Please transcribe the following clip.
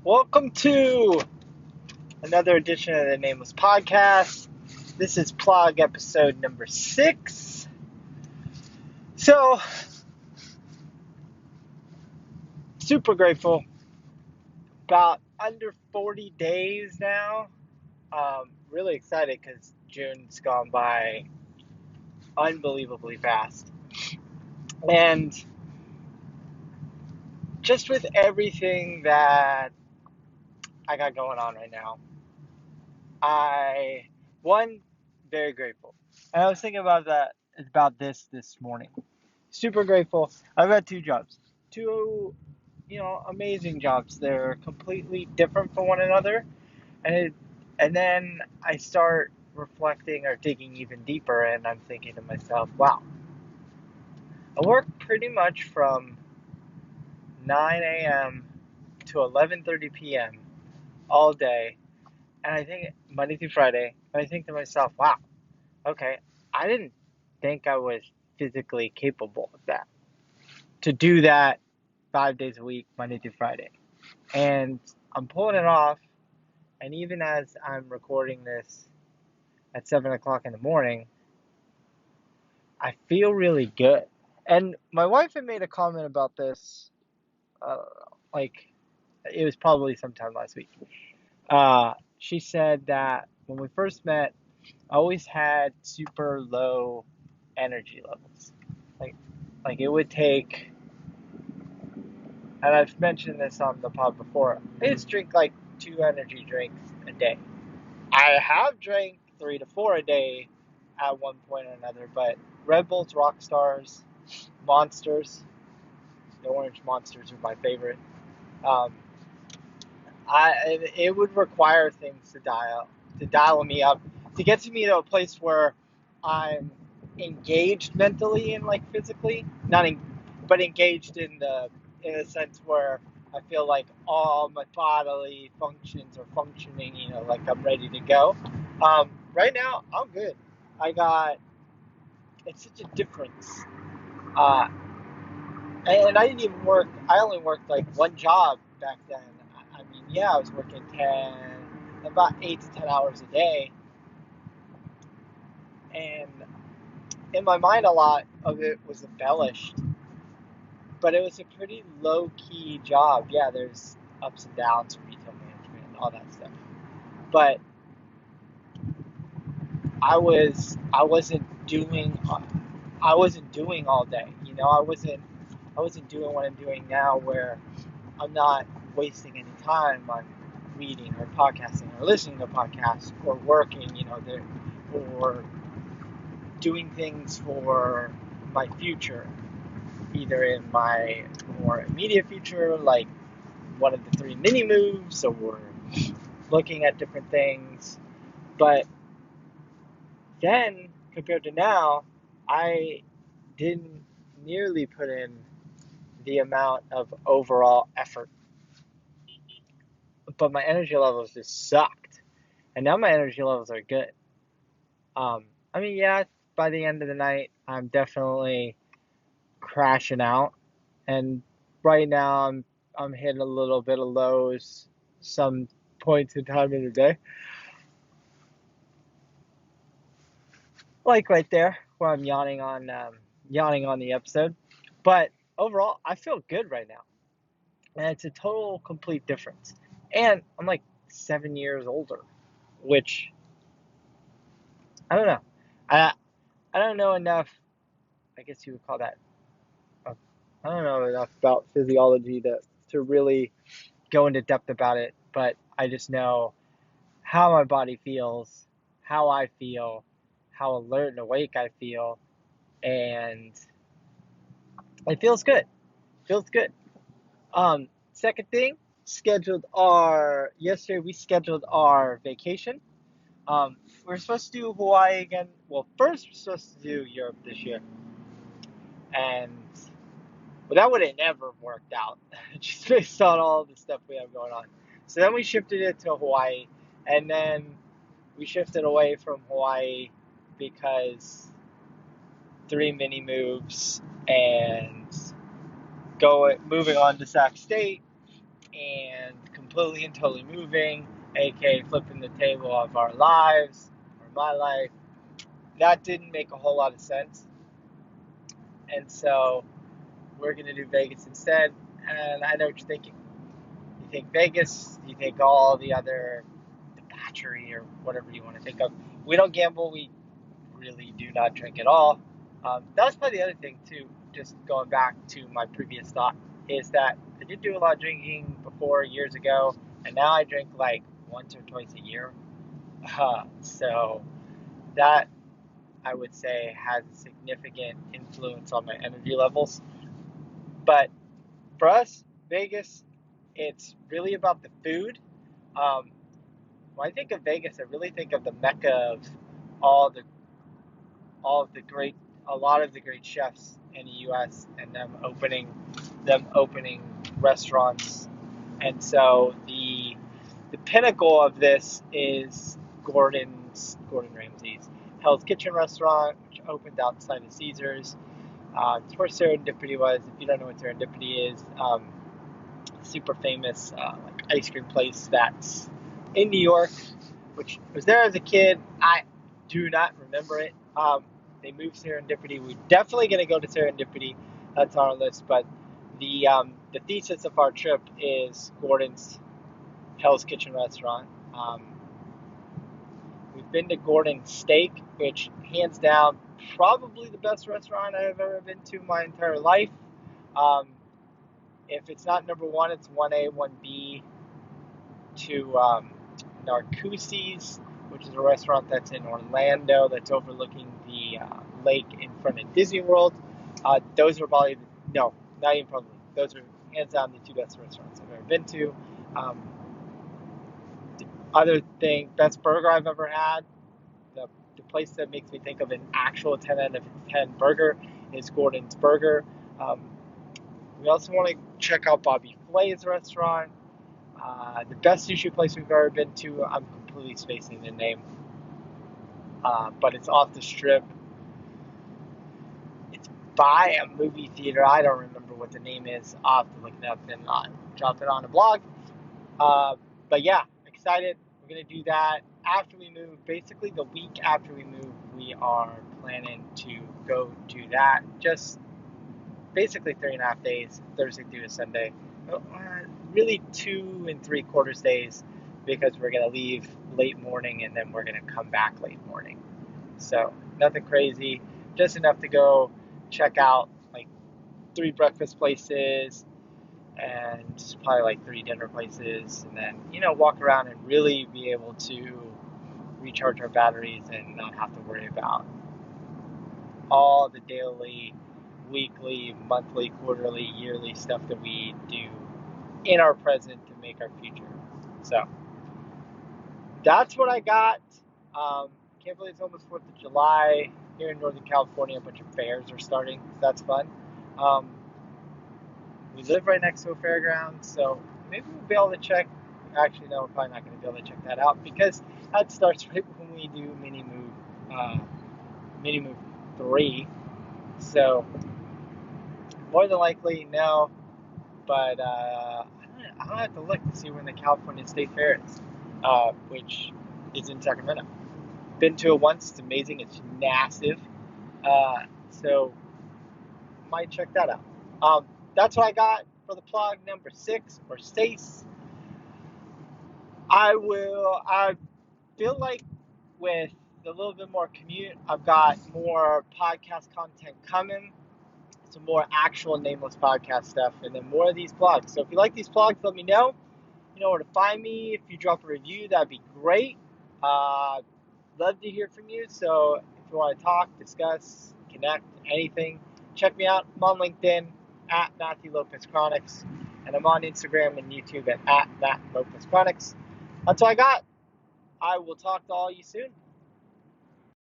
Welcome to another edition of the Nameless podcast. This is Plog episode number 6. So, super grateful. About under 40 days now. Really excited because June's gone by unbelievably fast. And just with everything that I got going on right now, very grateful. And I was thinking about this morning. Super grateful. I've got 2 jobs. 2, amazing jobs. They're completely different from one another. And then I start reflecting or digging even deeper, and I'm thinking to myself, wow, I work pretty much from 9 a.m. to 11:30 p.m. all day, and I think Monday through Friday, and I think to myself, wow, okay, I didn't think I was physically capable of that, to do that 5 days a week, Monday through Friday. And I'm pulling it off, and even as I'm recording this at 7 o'clock in the morning, I feel really good. And my wife had made a comment about this, like, it was probably sometime last week. She said that when we first met, I always had super low energy levels. Like it would take, and I've mentioned this on the pod before, I used to drink like 2 energy drinks a day. I have drank 3 to 4 a day at one point or another, but Red Bulls, Rock Stars, Monsters, the orange Monsters are my favorite. It would require things to dial me up, to get to me to a place where I'm engaged mentally and like physically, but engaged in a sense where I feel like all my bodily functions are functioning, like I'm ready to go. Right now, I'm good. It's such a difference. And I didn't even work, I only worked like one job back then. I mean, yeah, I was working about 8 to 10 hours a day. And in my mind, a lot of it was embellished. But it was a pretty low-key job. Yeah, there's ups and downs, retail management, and all that stuff. But I wasn't doing all day. I wasn't doing what I'm doing now, where I'm not wasting any time on reading or podcasting or listening to podcasts or working, or doing things for my future, either in my more immediate future, like one of the 3 mini moves, or looking at different things. But then, compared to now, I didn't nearly put in the amount of overall effort. But my energy levels just sucked. And now my energy levels are good. I mean, yeah, by the end of the night, I'm definitely crashing out. And right now, I'm hitting a little bit of lows some points in time in the day. Like right there, where I'm yawning on the episode. But overall, I feel good right now. And it's a total, complete difference. And I'm like 7 years older, which, I don't know. I don't know enough, I guess you would call that, I don't know enough about physiology to really go into depth about it, but I just know how my body feels, how I feel, how alert and awake I feel, and it feels good. Feels good. Second thing, yesterday we scheduled our vacation. We're supposed to do Hawaii again. Well, first we're supposed to do Europe this year. And, well, that would have never worked out, just based on all the stuff we have going on. So then we shifted it to Hawaii, and then we shifted away from Hawaii because 3 mini moves and moving on to Sac State and completely and totally moving, aka flipping the table of our lives, or my life. That didn't make a whole lot of sense. And so we're going to do Vegas instead. And I know what you're thinking. You think Vegas, you think all the other debauchery or whatever you want to think of. We don't gamble. We really do not drink at all. That's probably the other thing, too, just going back to my previous thought, is that I did do a lot of drinking before years ago, and now I drink like once or twice a year. So that, I would say, has a significant influence on my energy levels. But for us, Vegas, it's really about the food. Um, when I think of Vegas, I really think of the mecca of all the all of the great, a lot of the great chefs in the U.S. and them opening restaurants. And so the pinnacle of this is Gordon Ramsay's Hell's Kitchen restaurant, which opened outside of Caesars. It's where Serendipity was. If you don't know what Serendipity is, super famous like ice cream place that's in New York, which was there as a kid. I do not remember it. They moved Serendipity. We're definitely going to go to Serendipity. That's on our list. But the thesis of our trip is Gordon's Hell's Kitchen restaurant. We've been to Gordon's Steak, which hands down probably the best restaurant I've ever been to my entire life. If it's not number one, it's 1A, 1B to Narcoossee's, which is a restaurant that's in Orlando that's overlooking the lake in front of Disney World. Those are probably, no, not even probably, those are hands down the two best restaurants I've ever been to. The other thing, best burger I've ever had, the place that makes me think of an actual 10 out of 10 burger is Gordon's Burger. We also want to check out Bobby Flay's restaurant. The best sushi place we've ever been to, I'm completely spacing the name, but it's off the strip. It's by a movie theater. I don't remember what the name is. I'll have to look it up and drop it on a blog. But yeah, excited. We're going to do that after we move. Basically, the week after we move, we are planning to go to that. Just basically 3.5 days, Thursday through to Sunday. Really 2 3/4 days, because we're going to leave late morning and then we're going to come back late morning. So nothing crazy, just enough to go check out like 3 breakfast places and probably like 3 dinner places, and then, walk around and really be able to recharge our batteries and not have to worry about all the daily, weekly, monthly, quarterly, yearly stuff that we do in our present to make our future. So that's what I got. Can't believe it's almost 4th of July here in Northern California. A bunch of fairs are starting, so that's fun. We live right next to a fairground, so maybe we'll be able to check. Actually, no, we're probably not going to be able to check that out, because that starts right when we do Mini Move 3. So more than likely, no. But I'll have to look to see when the California State Fair is, which is in Sacramento. Been to it once. It's amazing. It's massive. So might check that out. That's what I got for the plug number 6, or 6. I feel like with a little bit more commute, I've got more podcast content coming. Some more actual Nameless podcast stuff, and then more of these blogs. So if you like these blogs, let me know. You know where to find me. If you drop a review, that'd be great. Love to hear from you. So if you want to talk, discuss, connect, anything, check me out. I'm on LinkedIn at Matthew Lopez-Kronicz, and I'm on Instagram and YouTube at Matt Lopez-Kronicz. That's all I got. I will talk to all you soon.